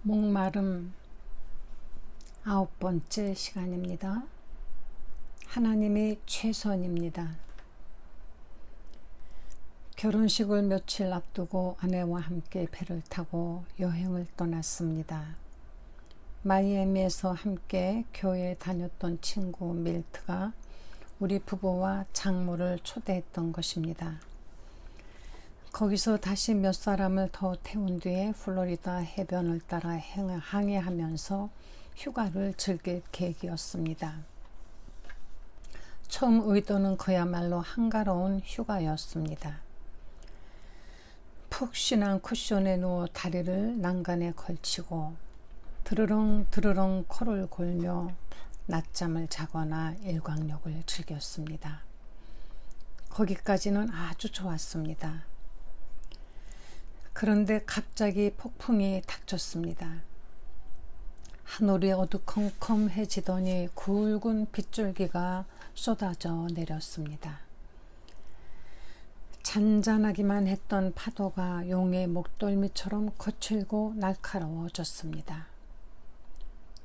목마름 9번째 시간입니다. 하나님이 최선입니다. 결혼식을 며칠 앞두고 아내와 함께 배를 타고 여행을 떠났습니다. 마이애미에서 함께 교회에 다녔던 친구 밀트가 우리 부부와 장모를 초대했던 것입니다. 거기서 다시 몇 사람을 더 태운 뒤에 플로리다 해변을 따라 항해하면서 휴가를 즐길 계획이었습니다. 처음 의도는 그야말로 한가로운 휴가였습니다. 푹신한 쿠션에 누워 다리를 난간에 걸치고 드르렁 코를 골며 낮잠을 자거나 일광욕을 즐겼습니다. 거기까지는 아주 좋았습니다. 그런데 갑자기 폭풍이 닥쳤습니다. 하늘이 어두컴컴해지더니 굵은 빗줄기가 쏟아져 내렸습니다. 잔잔하기만 했던 파도가 용의 목덜미처럼 거칠고 날카로워졌습니다.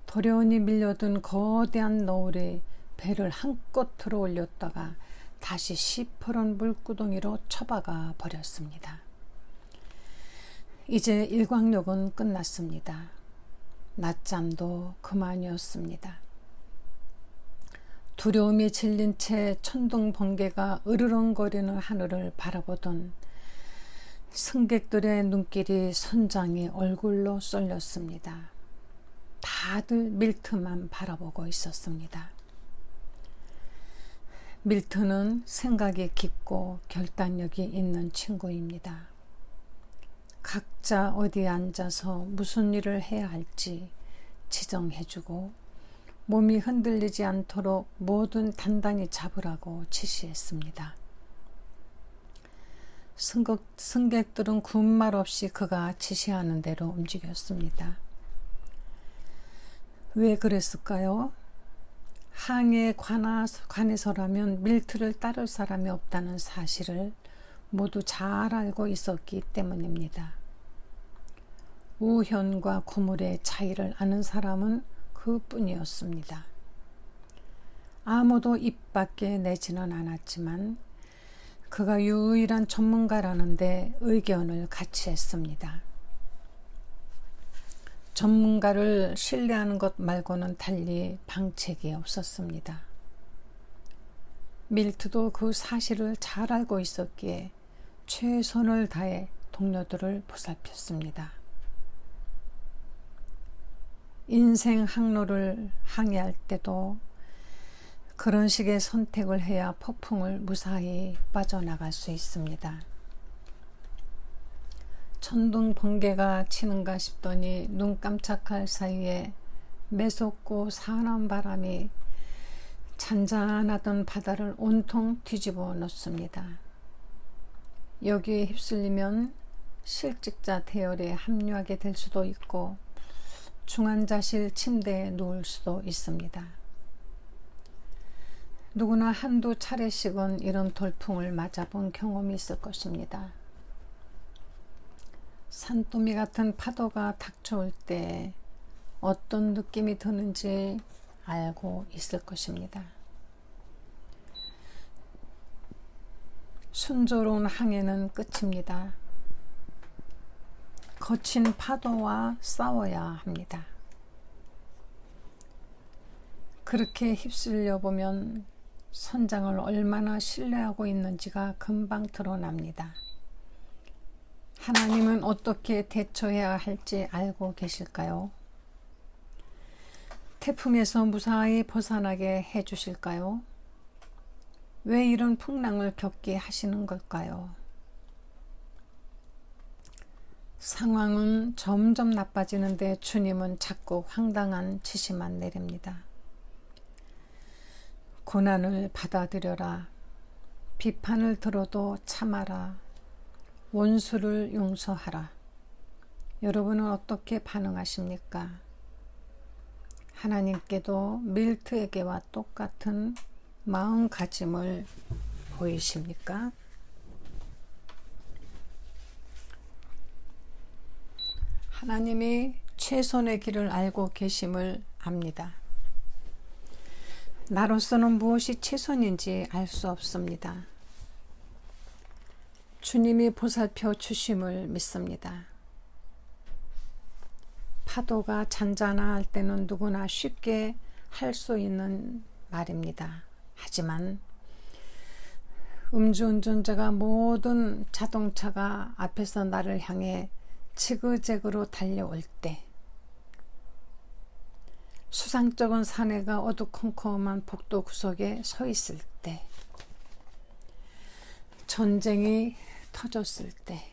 도련이 밀려든 거대한 너울이 배를 한껏 들어 올렸다가 다시 시퍼런 물구덩이로 처박아 버렸습니다. 이제 일광욕은 끝났습니다. 낮잠도 그만이었습니다. 두려움이 질린 채 천둥 번개가 으르렁거리는 하늘을 바라보던 승객들의 눈길이 선장의 얼굴로 쏠렸습니다. 다들 밀트만 바라보고 있었습니다. 밀트는 생각이 깊고 결단력이 있는 친구입니다. 각자 어디에 앉아서 무슨 일을 해야 할지 지정해주고 몸이 흔들리지 않도록 뭐든 단단히 잡으라고 지시했습니다. 승객들은 군말 없이 그가 지시하는 대로 움직였습니다. 왜 그랬을까요? 항해에 관해서라면 밀트를 따를 사람이 없다는 사실을 모두 잘 알고 있었기 때문입니다. 우현과 고물의 차이를 아는 사람은 그뿐이었습니다. 아무도 입 밖에 내지는 않았지만 그가 유일한 전문가라는 데 의견을 같이 했습니다. 전문가를 신뢰하는 것 말고는 달리 방책이 없었습니다. 밀트도 그 사실을 잘 알고 있었기에 최선을 다해 동료들을 보살폈습니다. 인생 항로를 항해할 때도 그런 식의 선택을 해야 폭풍을 무사히 빠져나갈 수 있습니다. 천둥 번개가 치는가 싶더니 눈 깜짝할 사이에 매섭고 사나운 바람이 잔잔하던 바다를 온통 뒤집어 놓습니다. 여기에 휩쓸리면 실직자 대열에 합류하게 될 수도 있고 중환자실 침대에 누울 수도 있습니다. 누구나 한두 차례씩은 이런 돌풍을 맞아본 경험이 있을 것입니다. 산더미 같은 파도가 닥쳐올 때 어떤 느낌이 드는지 알고 있을 것입니다. 순조로운 항해는 끝입니다. 거친 파도와 싸워야 합니다. 그렇게 휩쓸려 보면 선장을 얼마나 신뢰하고 있는지가 금방 드러납니다. 하나님은 어떻게 대처해야 할지 알고 계실까요? 태풍에서 무사히 벗어나게 해주실까요? 왜 이런 풍랑을 겪게 하시는 걸까요? 상황은 점점 나빠지는데 주님은 자꾸 황당한 지시만 내립니다. 고난을 받아들여라. 비판을 들어도 참아라. 원수를 용서하라. 여러분은 어떻게 반응하십니까? 하나님께도 밀트에게와 똑같은 마음가짐을 보이십니까? 하나님이 최선의 길을 알고 계심을 압니다. 나로서는 무엇이 최선인지 알 수 없습니다. 주님이 보살펴 주심을 믿습니다. 파도가 잔잔할 때는 누구나 쉽게 할 수 있는 말입니다. 하지만 음주운전자가 모든 자동차가 앞에서 나를 향해 지그재그로 달려올 때, 수상쩍은 사내가 어두컴컴한 복도 구석에 서 있을 때, 전쟁이 터졌을 때,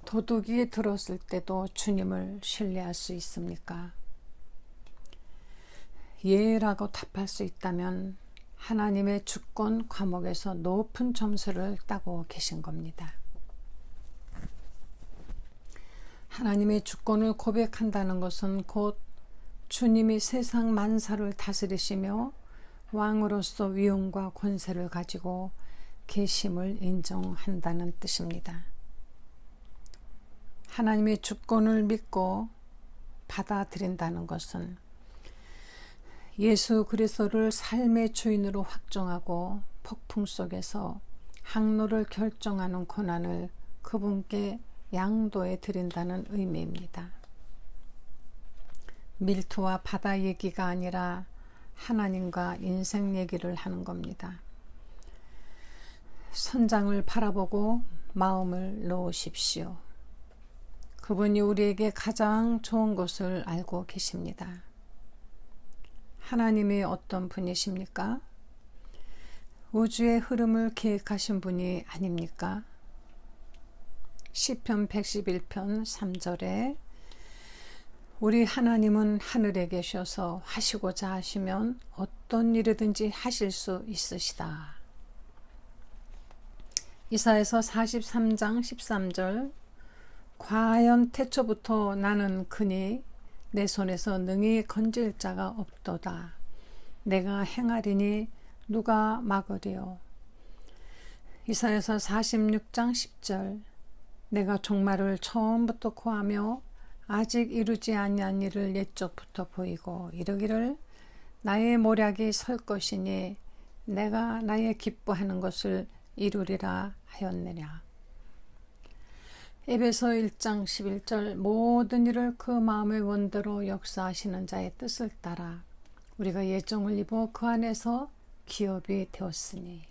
도둑이 들었을 때도 주님을 신뢰할 수 있습니까? 예라고 답할 수 있다면 하나님의 주권 과목에서 높은 점수를 따고 계신 겁니다. 하나님의 주권을 고백한다는 것은 곧 주님이 세상 만사를 다스리시며 왕으로서 위엄과 권세를 가지고 계심을 인정한다는 뜻입니다. 하나님의 주권을 믿고 받아들인다는 것은 예수 그리스도를 삶의 주인으로 확정하고 폭풍 속에서 항로를 결정하는 권한을 그분께 양도해 드린다는 의미입니다. 밀트와 바다 얘기가 아니라 하나님과 인생 얘기를 하는 겁니다. 선장을 바라보고 마음을 놓으십시오. 그분이 우리에게 가장 좋은 것을 알고 계십니다. 하나님이 어떤 분이십니까? 우주의 흐름을 계획하신 분이 아닙니까? 시편 111편 3절에 우리 하나님은 하늘에 계셔서 하시고자 하시면 어떤 일이든지 하실 수 있으시다. 이사야서 43장 13절 과연 태초부터 나는 그니 내 손에서 능히 건질 자가 없도다. 내가 행하리니 누가 막으리요. 이사야서 46장 10절 내가 종말을 처음부터 고하며 아직 이루지 아니한 일을 옛적부터 보이고 이르기를 나의 모략이 설 것이니 내가 나의 기뻐하는 것을 이루리라 하였느냐. 에베소 1장 11절 모든 일을 그 마음의 원대로 역사하시는 자의 뜻을 따라 우리가 예정을 입어 그 안에서 기업이 되었으니.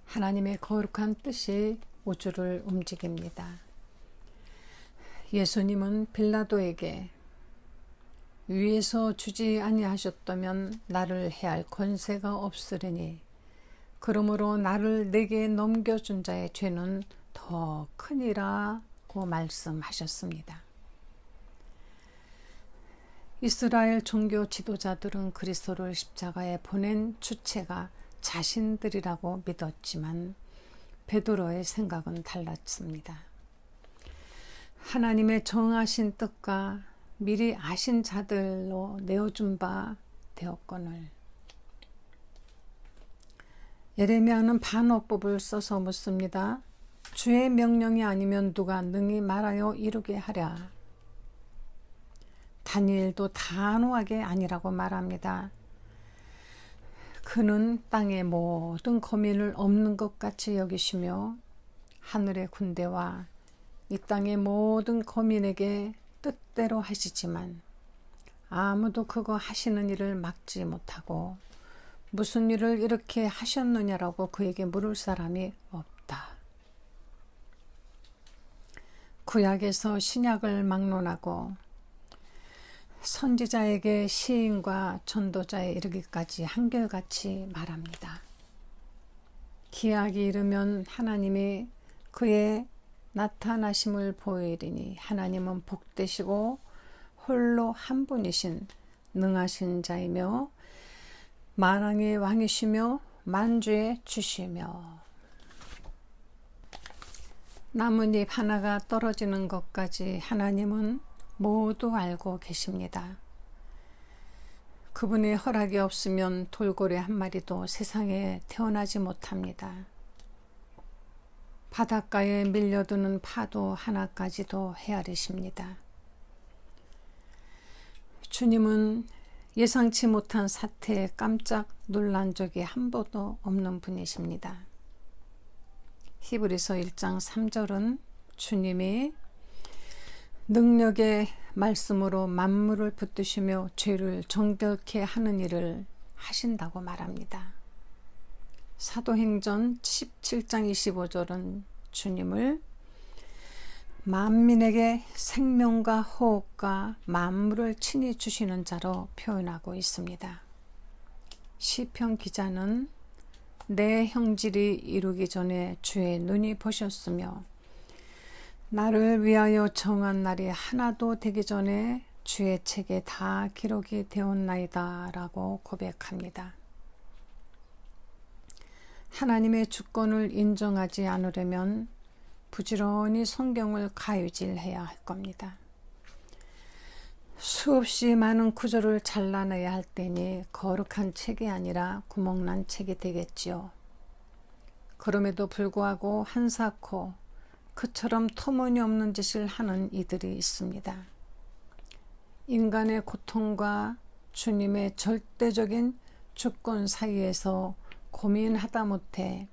하나님의 거룩한 뜻이 우주를 움직입니다. 예수님은 빌라도에게 위에서 주지 아니하셨다면 나를 해할 권세가 없으리니 그러므로 나를 내게 넘겨준 자의 죄는 더 크니라고 말씀하셨습니다. 이스라엘 종교 지도자들은 그리스도를 십자가에 보낸 주체가 자신들이라고 믿었지만 베드로의 생각은 달랐습니다. 하나님의 정하신 뜻과 미리 아신 자들로 내어준 바 되었거늘. 예레미야는 반어법을 써서 묻습니다. 주의 명령이 아니면 누가 능히 말하여 이루게 하랴. 다니엘도 단호하게 아니라고 말합니다. 그는 땅의 모든 거민을 없는 것 같이 여기시며 하늘의 군대와 이 땅의 모든 거민에게 뜻대로 하시지만 아무도 그거 하시는 일을 막지 못하고 무슨 일을 이렇게 하셨느냐라고 그에게 물을 사람이 없다. 구약에서 신약을 막론하고 선지자에게 시인과 전도자에 이르기까지 한결같이 말합니다. 기약이 이르면 하나님이 그의 나타나심을 보이리니 하나님은 복되시고 홀로 한 분이신 능하신 자이며 만왕의 왕이시며 만주의 주시며 나뭇잎 하나가 떨어지는 것까지 하나님은 모두 알고 계십니다. 그분의 허락이 없으면 돌고래 한 마리도 세상에 태어나지 못합니다. 바닷가에 밀려드는 파도 하나까지도 헤아리십니다. 주님은 예상치 못한 사태에 깜짝 놀란 적이 한 번도 없는 분이십니다. 히브리서 1장 3절은 주님이 능력의 말씀으로 만물을 붙드시며 죄를 정결케 하는 일을 하신다고 말합니다. 사도행전 17장 25절은 주님을 만민에게 생명과 호흡과 만물을 친히 주시는 자로 표현하고 있습니다. 시편 기자는 내 형질이 이루기 전에 주의 눈이 보셨으며 나를 위하여 정한 날이 하나도 되기 전에 주의 책에 다 기록이 되었나이다 라고 고백합니다. 하나님의 주권을 인정하지 않으려면 부지런히 성경을 가위질해야 할 겁니다. 수없이 많은 구절을 잘라내야 할 때니 거룩한 책이 아니라 구멍난 책이 되겠지요. 그럼에도 불구하고 한사코 그처럼 터무니없는 짓을 하는 이들이 있습니다. 인간의 고통과 주님의 절대적인 주권 사이에서 고민하다 못해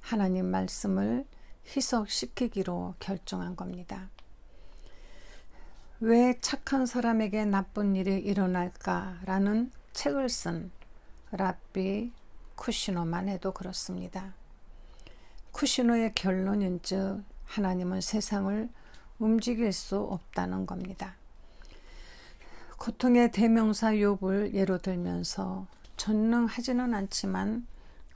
하나님 말씀을 희석시키기로 결정한 겁니다. 왜 착한 사람에게 나쁜 일이 일어날까라는 책을 쓴 랍비 쿠시노만 해도 그렇습니다. 쿠시노의 결론인즉 하나님은 세상을 움직일 수 없다는 겁니다. 고통의 대명사 욥을 예로 들면서 전능하지는 않지만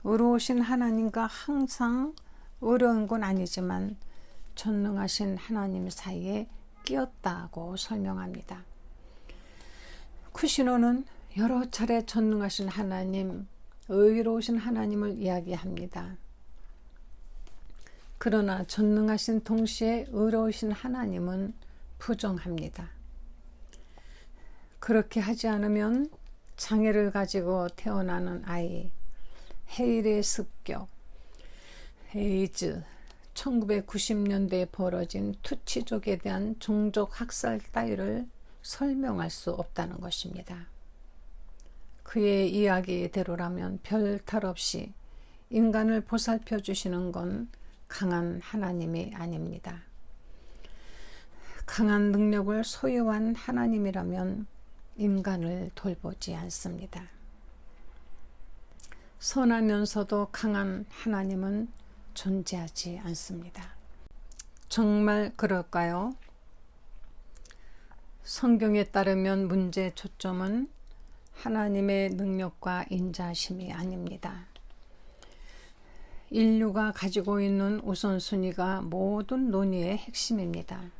의로우신 하나님과 항상 어려운 건 아니지만 전능하신 하나님 사이에 끼었다고 설명합니다. 쿠시노는 여러 차례 전능하신 하나님, 의로우신 하나님을 이야기합니다. 그러나 전능하신 동시에 의로우신 하나님은 부정합니다. 그렇게 하지 않으면 장애를 가지고 태어나는 아이, 해일의 습격, 에이즈, 1990년대에 벌어진 투치족에 대한 종족 학살 따위를 설명할 수 없다는 것입니다. 그의 이야기대로라면 별 탈 없이 인간을 보살펴 주시는 건 강한 하나님이 아닙니다. 강한 능력을 소유한 하나님이라면 인간을 돌보지 않습니다. 선하면서도 강한 하나님은 존재하지 않습니다. 정말 그럴까요? 성경에 따르면 문제의 초점은 하나님의 능력과 인자심이 아닙니다. 인류가 가지고 있는 우선순위가 모든 논의의 핵심입니다.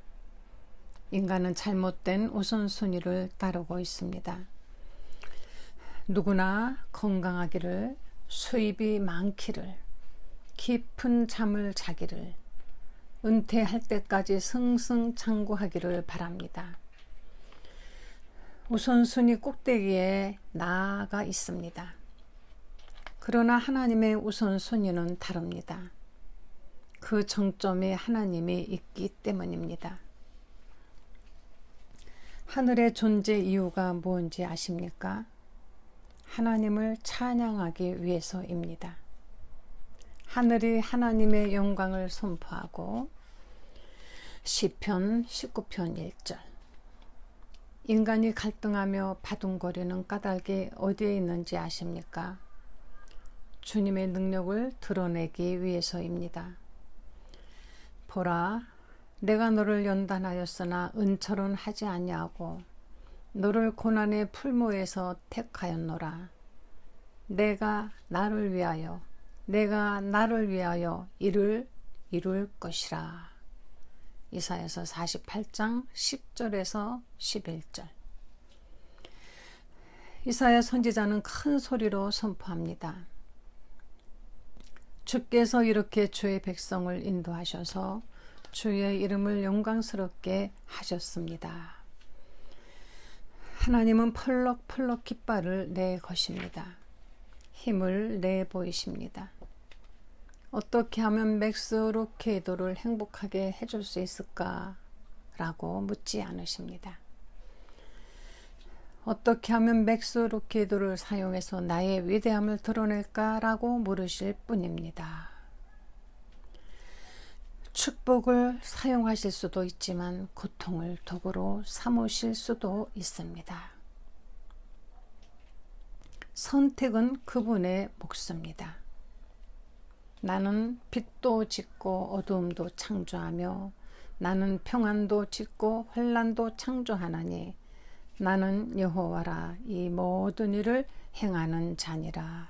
인간은 잘못된 우선순위를 따르고 있습니다. 누구나 건강하기를, 수입이 많기를, 깊은 잠을 자기를, 은퇴할 때까지 승승장구하기를 바랍니다. 우선순위 꼭대기에 나아가 있습니다. 그러나 하나님의 우선순위는 다릅니다. 그 정점에 하나님이 있기 때문입니다. 하늘의 존재 이유가 무엇인지 아십니까? 하나님을 찬양하기 위해서입니다. 하늘이 하나님의 영광을 선포하고 시편 19편 1절 인간이 갈등하며 바둥거리는 까닭이 어디에 있는지 아십니까? 주님의 능력을 드러내기 위해서입니다. 보라, 내가 너를 연단하였으나 은철은 하지 아니하고 너를 고난의 풀무에서 택하였노라. 내가 나를 위하여 이를 이룰 것이라. 이사야서 48장 10절에서 11절. 이사야 선지자는 큰 소리로 선포합니다. 주께서 이렇게 주의 백성을 인도하셔서 주의 이름을 영광스럽게 하셨습니다. 하나님은 펄럭펄럭 깃발을 내 것입니다. 힘을 내 보이십니다. 어떻게 하면 맥스 루케이도를 행복하게 해줄 수 있을까? 라고 묻지 않으십니다. 어떻게 하면 맥스 루케이도를 사용해서 나의 위대함을 드러낼까? 라고 물으실 뿐입니다. 축복을 사용하실 수도 있지만 고통을 도구로 삼으실 수도 있습니다. 선택은 그분의 몫입니다. 나는 빛도 짓고 어두움도 창조하며 나는 평안도 짓고 혼란도 창조하나니 나는 여호와라 이 모든 일을 행하는 자니라.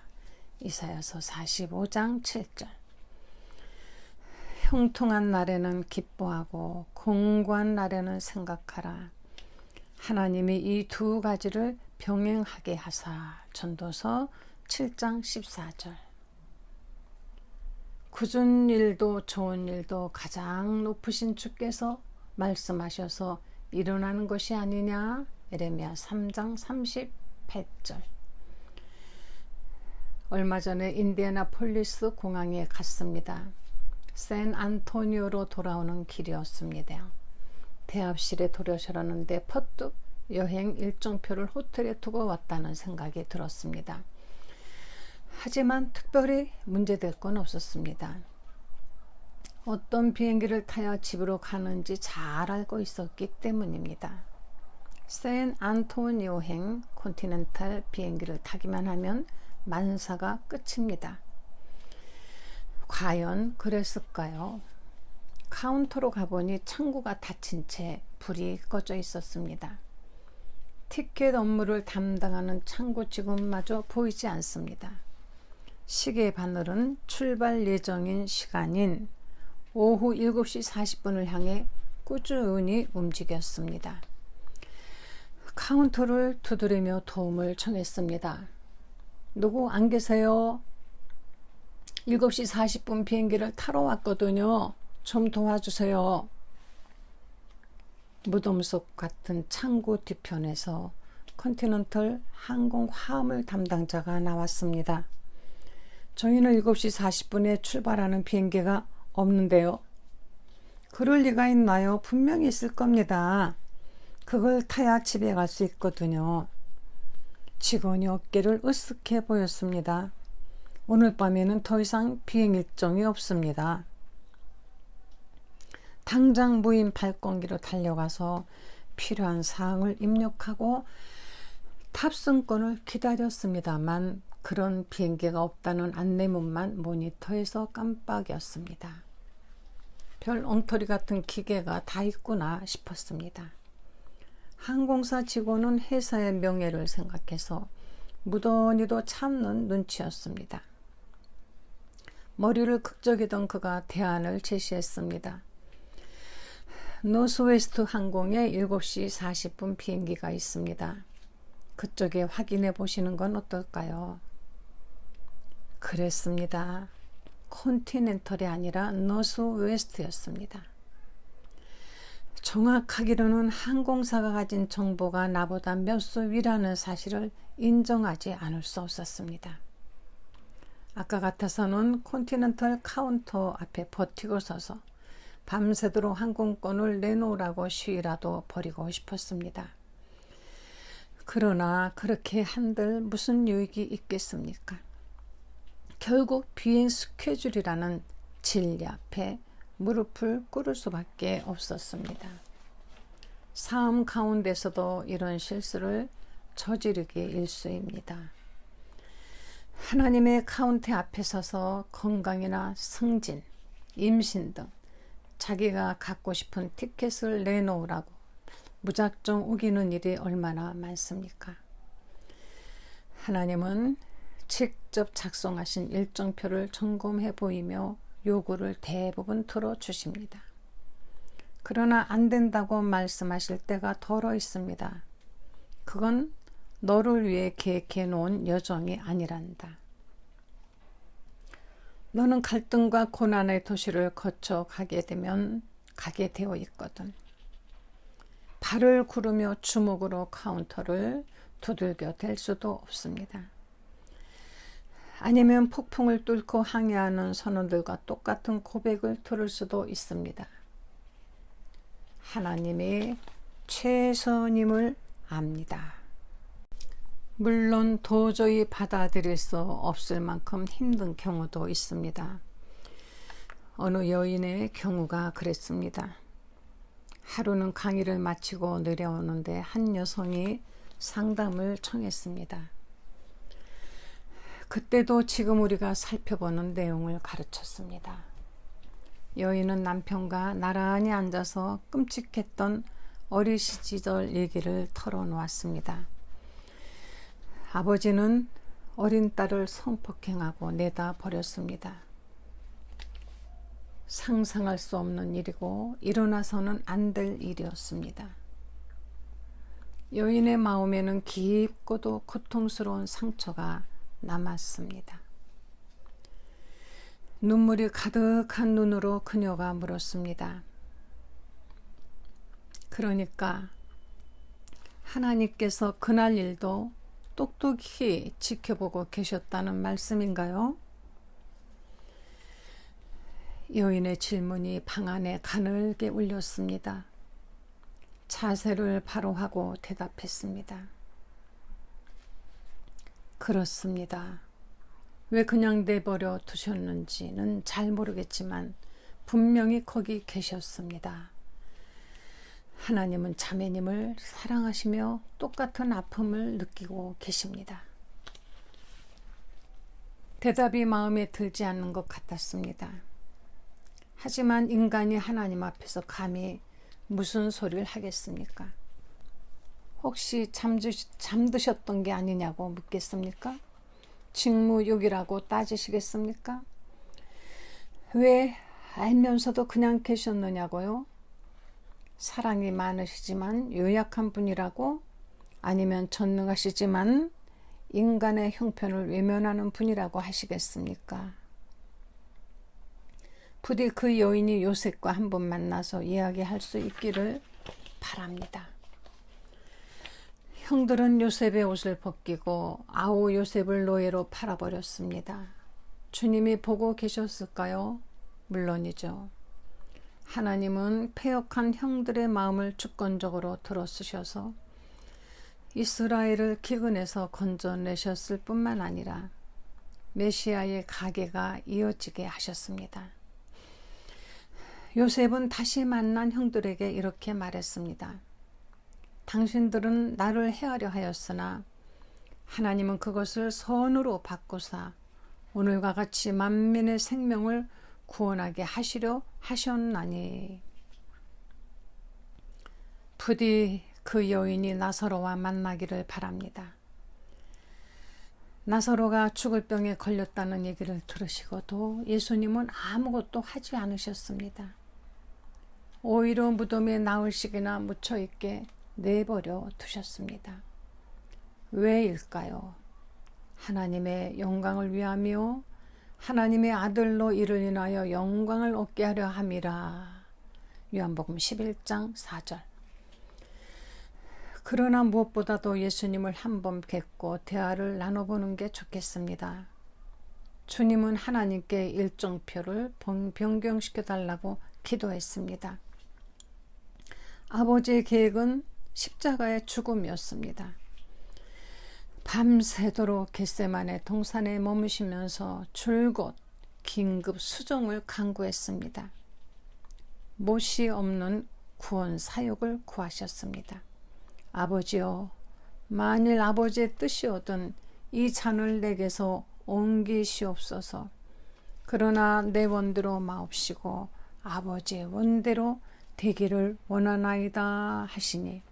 이사야서 45장 7절. 형통한 날에는 기뻐하고 공고한 날에는 생각하라. 하나님이 이 두 가지를 병행하게 하사. 전도서 7장 14절. 굳은 일도 좋은 일도 가장 높으신 주께서 말씀하셔서 일어나는 것이 아니냐. 에레미야 3장 38절. 얼마 전에 인디애나폴리스 공항에 갔습니다. 샌 안토니오로 돌아오는 길이었습니다. 대합실에 도려서라는데 퍼뜩 여행 일정표를 호텔에 두고 왔다는 생각이 들었습니다. 하지만 특별히 문제될 건 없었습니다. 어떤 비행기를 타야 집으로 가는지 잘 알고 있었기 때문입니다. 샌 안토니오행 콘티넨탈 비행기를 타기만 하면 만사가 끝입니다. 과연 그랬을까요? 카운터로 가보니 창구가 닫힌 채 불이 꺼져 있었습니다. 티켓 업무를 담당하는 창구 직원마저 보이지 않습니다. 시계 바늘은 출발 예정인 시간인 오후 7시 40분을 향해 꾸준히 움직였습니다. 카운터를 두드리며 도움을 청했습니다. 누구 안 계세요? 7시 40분 비행기를 타러 왔거든요. 좀 도와주세요. 무덤 속 같은 창구 뒤편에서 컨티넨탈 항공 화물 담당자가 나왔습니다. 저희는 7시 40분에 출발하는 비행기가 없는데요. 그럴 리가 있나요? 분명히 있을 겁니다. 그걸 타야 집에 갈 수 있거든요. 직원이 어깨를 으쓱해 보였습니다. 오늘 밤에는 더 이상 비행 일정이 없습니다. 당장 무인 발권기로 달려가서 필요한 사항을 입력하고 탑승권을 기다렸습니다만 그런 비행기가 없다는 안내문만 모니터에서 깜빡이었습니다. 별 엉터리 같은 기계가 다 있구나 싶었습니다. 항공사 직원은 회사의 명예를 생각해서 무던히도 참는 눈치였습니다. 머리를 극적이던 그가 대안을 제시했습니다. 노스웨스트 항공에 7시 40분 비행기가 있습니다. 그쪽에 확인해 보시는 건 어떨까요? 그랬습니다. 콘티넨털이 아니라 노스웨스트였습니다. 정확하기로는 항공사가 가진 정보가 나보다 몇 수 위라는 사실을 인정하지 않을 수 없었습니다. 아까 같아서는 콘티넨털 카운터 앞에 버티고 서서 밤새도록 항공권을 내놓으라고 시위라도 벌이고 싶었습니다. 그러나 그렇게 한들 무슨 유익이 있겠습니까? 결국 비행 스케줄이라는 진리 앞에 무릎을 꿇을 수밖에 없었습니다. 삶 가운데서도 이런 실수를 저지르기 일쑤입니다. 하나님의 카운터 앞에 서서 건강이나 승진, 임신 등 자기가 갖고 싶은 티켓을 내놓으라고 무작정 우기는 일이 얼마나 많습니까? 하나님은 직접 작성하신 일정표를 점검해 보이며 요구를 대부분 들어주십니다. 그러나 안 된다고 말씀하실 때가 덜어 있습니다. 그건 너를 위해 계획해 놓은 여정이 아니란다. 너는 갈등과 고난의 도시를 거쳐 가게 되어 있거든. 발을 구르며 주먹으로 카운터를 두들겨 댈 수도 없습니다. 아니면 폭풍을 뚫고 항해하는 선원들과 똑같은 고백을 들을 수도 있습니다. 하나님이 최선임을 압니다. 물론 도저히 받아들일 수 없을 만큼 힘든 경우도 있습니다. 어느 여인의 경우가 그랬습니다. 하루는 강의를 마치고 내려오는데 한 여성이 상담을 청했습니다. 그때도 지금 우리가 살펴보는 내용을 가르쳤습니다. 여인은 남편과 나란히 앉아서 끔찍했던 어린 시절 얘기를 털어놓았습니다. 아버지는 어린 딸을 성폭행하고 내다 버렸습니다. 상상할 수 없는 일이고 일어나서는 안 될 일이었습니다. 여인의 마음에는 깊고도 고통스러운 상처가 남았습니다. 눈물이 가득한 눈으로 그녀가 물었습니다. 그러니까 하나님께서 그날 일도 똑똑히 지켜보고 계셨다는 말씀인가요? 여인의 질문이 방 안에 가늘게 울렸습니다. 자세를 바로 하고 대답했습니다. 그렇습니다. 왜 그냥 내버려 두셨는지는 잘 모르겠지만 분명히 거기 계셨습니다. 하나님은 자매님을 사랑하시며 똑같은 아픔을 느끼고 계십니다. 대답이 마음에 들지 않는 것 같았습니다. 하지만 인간이 하나님 앞에서 감히 무슨 소리를 하겠습니까? 혹시 잠드셨던 게 아니냐고 묻겠습니까? 직무유기라고 따지시겠습니까? 왜 알면서도 그냥 계셨느냐고요? 사랑이 많으시지만 요약한 분이라고? 아니면 전능하시지만 인간의 형편을 외면하는 분이라고 하시겠습니까? 부디 그 여인이 요셉과 한번 만나서 이야기할 수 있기를 바랍니다. 형들은 요셉의 옷을 벗기고 아우 요셉을 노예로 팔아버렸습니다. 주님이 보고 계셨을까요? 물론이죠. 하나님은 패역한 형들의 마음을 주권적으로 들어쓰셔서 이스라엘을 기근에서 건져내셨을 뿐만 아니라 메시아의 가계가 이어지게 하셨습니다. 요셉은 다시 만난 형들에게 이렇게 말했습니다. 당신들은 나를 해하려 하였으나 하나님은 그것을 선으로 바꾸사 오늘과 같이 만민의 생명을 구원하게 하시려 하셨나니. 부디 그 여인이 나사로와 만나기를 바랍니다. 나사로가 죽을 병에 걸렸다는 얘기를 들으시고도 예수님은 아무것도 하지 않으셨습니다. 오히려 무덤에 나흘씩이나 묻혀있게 내버려 두셨습니다. 왜일까요? 하나님의 영광을 위하며 하나님의 아들로 이를 인하여 영광을 얻게 하려 함이라. 요한복음 11장 4절. 그러나 무엇보다도 예수님을 한번 뵙고 대화를 나눠보는 게 좋겠습니다. 주님은 하나님께 일정표를 변경시켜 달라고 기도했습니다. 아버지의 계획은 십자가의 죽음이었습니다. 밤새도록 겟세마네 동산에 머무시면서 줄곧 긴급 수종을 간구했습니다. 못이 없는 구원 사역을 구하셨습니다. 아버지여, 만일 아버지의 뜻이오든 이 잔을 내게서 옮기시옵소서. 그러나 내 원대로 마옵시고 아버지의 원대로 되기를 원하나이다 하시니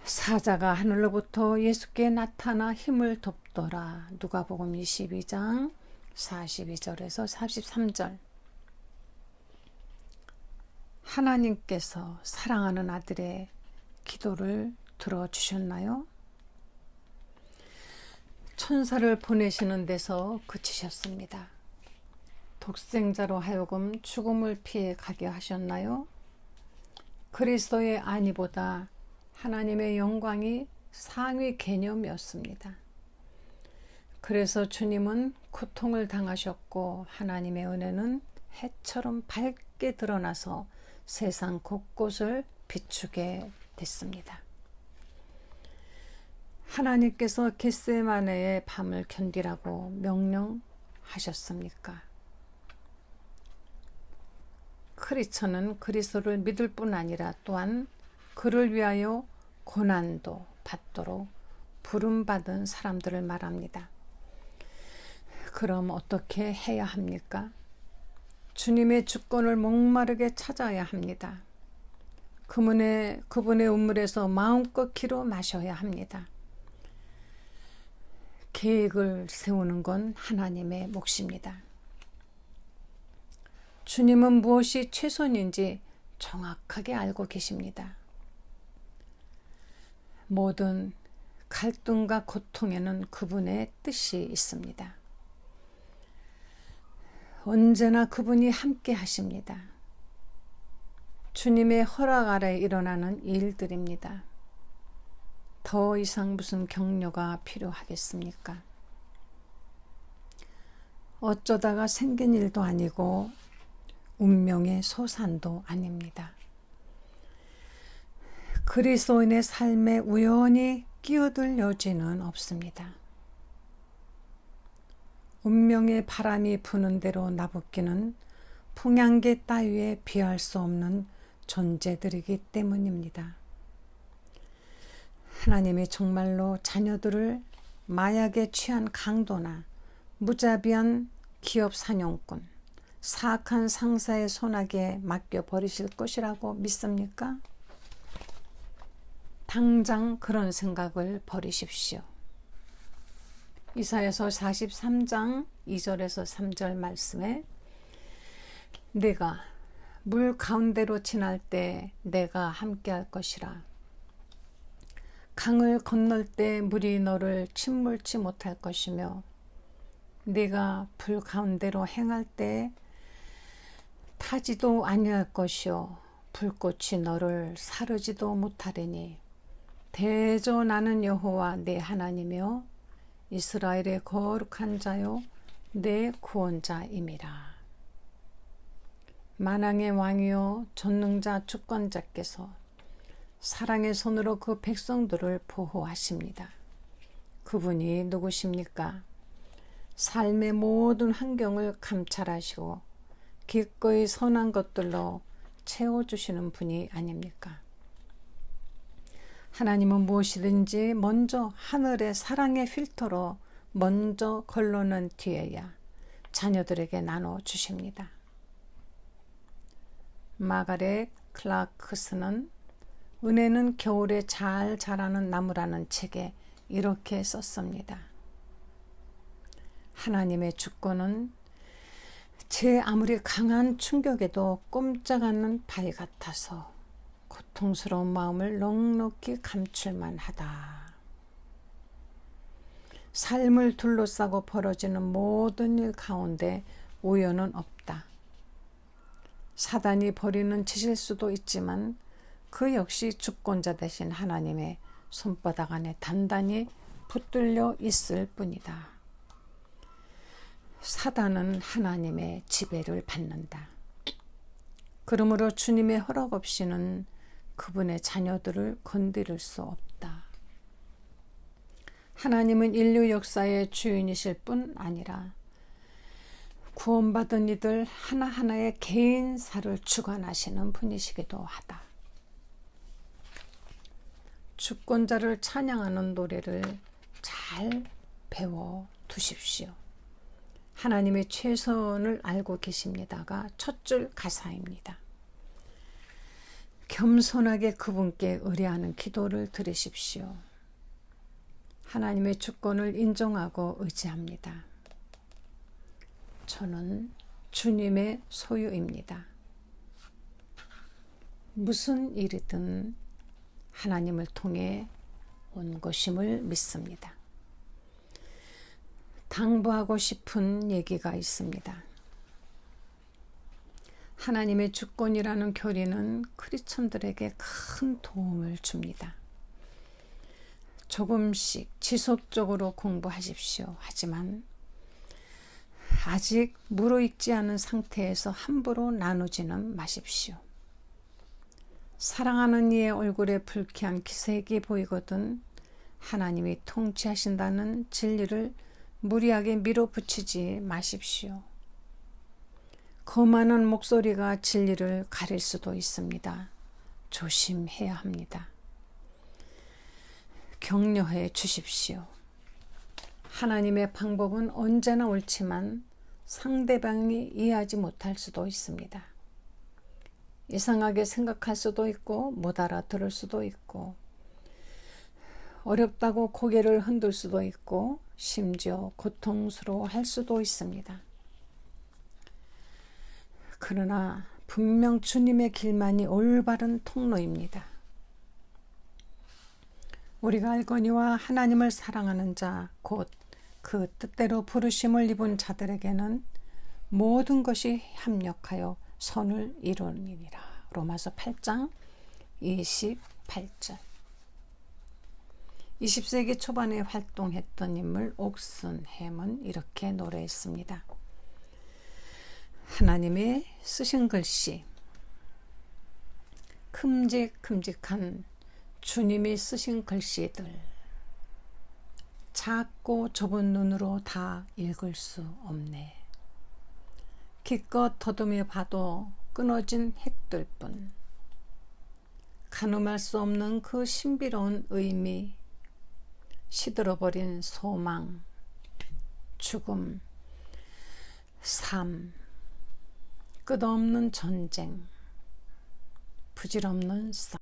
사자가 하늘로부터 예수께 나타나 힘을 돕더라. 누가복음 22장 42절에서 43절. 하나님께서 사랑하는 아들의 기도를 들어주셨나요? 천사를 보내시는 데서 그치셨습니다. 독생자로 하여금 죽음을 피해 가게 하셨나요? 그리스도의 안위보다 하나님의 영광이 상위 개념이었습니다. 그래서 주님은 고통을 당하셨고 하나님의 은혜는 해처럼 밝게 드러나서 세상 곳곳을 비추게 됐습니다. 하나님께서 겟세마네의 밤을 견디라고 명령하셨습니까? 크리스천은 그리스도를 믿을 뿐 아니라 또한 그를 위하여 고난도 받도록 부름받은 사람들을 말합니다. 그럼 어떻게 해야 합니까? 주님의 주권을 목마르게 찾아야 합니다. 그분의 운물에서 마음껏 기로 마셔야 합니다. 계획을 세우는 건 하나님의 몫입니다. 주님은 무엇이 최선인지 정확하게 알고 계십니다. 모든 갈등과 고통에는 그분의 뜻이 있습니다. 언제나 그분이 함께 하십니다. 주님의 허락 아래 일어나는 일들입니다. 더 이상 무슨 격려가 필요하겠습니까? 어쩌다가 생긴 일도 아니고 운명의 소산도 아닙니다. 그리스도인의 삶에 우연히 끼어들 여지는 없습니다. 운명의 바람이 부는 대로 나부끼는 풍향계 따위에 비할 수 없는 존재들이기 때문입니다. 하나님이 정말로 자녀들을 마약에 취한 강도나 무자비한 기업 사냥꾼, 사악한 상사의 손아귀에 맡겨버리실 것이라고 믿습니까? 당장 그런 생각을 버리십시오. 이사야서 43장 2절에서 3절 말씀에 내가 물 가운데로 지날 때 내가 함께할 것이라. 강을 건널 때 물이 너를 침몰치 못할 것이며 네가 불 가운데로 행할 때 타지도 아니할 것이요 불꽃이 너를 사르지도 못하리니 대저 나는 여호와 내 하나님이요 이스라엘의 거룩한 자요 내 구원자임이라. 만왕의 왕이요 전능자 주권자께서 사랑의 손으로 그 백성들을 보호하십니다. 그분이 누구십니까? 삶의 모든 환경을 감찰하시고 기꺼이 선한 것들로 채워주시는 분이 아닙니까? 하나님은 무엇이든지 먼저 하늘의 사랑의 필터로 먼저 걸러낸 뒤에야 자녀들에게 나눠주십니다. 마가렛 클라크스는 은혜는 겨울에 잘 자라는 나무라는 책에 이렇게 썼습니다. 하나님의 주권은 제 아무리 강한 충격에도 꼼짝 않는 바위 같아서 고통스러운 마음을 넉넉히 감출만 하다. 삶을 둘러싸고 벌어지는 모든 일 가운데 우연은 없다. 사단이 벌이는 짓일 수도 있지만 그 역시 주권자 되신 하나님의 손바닥 안에 단단히 붙들려 있을 뿐이다. 사단은 하나님의 지배를 받는다. 그러므로 주님의 허락 없이는 그분의 자녀들을 건드릴 수 없다. 하나님은 인류 역사의 주인이실 뿐 아니라 구원받은 이들 하나하나의 개인사를 주관하시는 분이시기도 하다. 주권자를 찬양하는 노래를 잘 배워 두십시오. 하나님의 최선을 알고 계십니다가 첫 줄 가사입니다. 겸손하게 그분께 의뢰하는 기도를 드리십시오. 하나님의 주권을 인정하고 의지합니다. 저는 주님의 소유입니다. 무슨 일이든 하나님을 통해 온 것임을 믿습니다. 당부하고 싶은 얘기가 있습니다. 하나님의 주권이라는 교리는 크리스천들에게 큰 도움을 줍니다. 조금씩 지속적으로 공부하십시오. 하지만 아직 무르익지 않은 상태에서 함부로 나누지는 마십시오. 사랑하는 이의 얼굴에 불쾌한 기색이 보이거든 하나님이 통치하신다는 진리를 무리하게 밀어붙이지 마십시오. 거만한 목소리가 진리를 가릴 수도 있습니다. 조심해야 합니다. 격려해 주십시오. 하나님의 방법은 언제나 옳지만 상대방이 이해하지 못할 수도 있습니다. 이상하게 생각할 수도 있고 못 알아들을 수도 있고 어렵다고 고개를 흔들 수도 있고 심지어 고통스러워할 수도 있습니다. 그러나 분명 주님의 길만이 올바른 통로입니다. 우리가 알거니와 하나님을 사랑하는 자 곧 그 뜻대로 부르심을 입은 자들에게는 모든 것이 합력하여 선을 이루니라. 로마서 8장 28절. 20세기 초반에 활동했던 인물 옥슨햄은 이렇게 노래했습니다. 하나님의 쓰신 글씨, 큼직큼직한 주님이 쓰신 글씨들, 작고 좁은 눈으로 다 읽을 수 없네. 기껏 더듬어 봐도 끊어진 핵들 뿐. 가늠할 수 없는 그 신비로운 의미, 시들어버린 소망, 죽음, 삶, 끝없는 전쟁, 부질없는 싸움.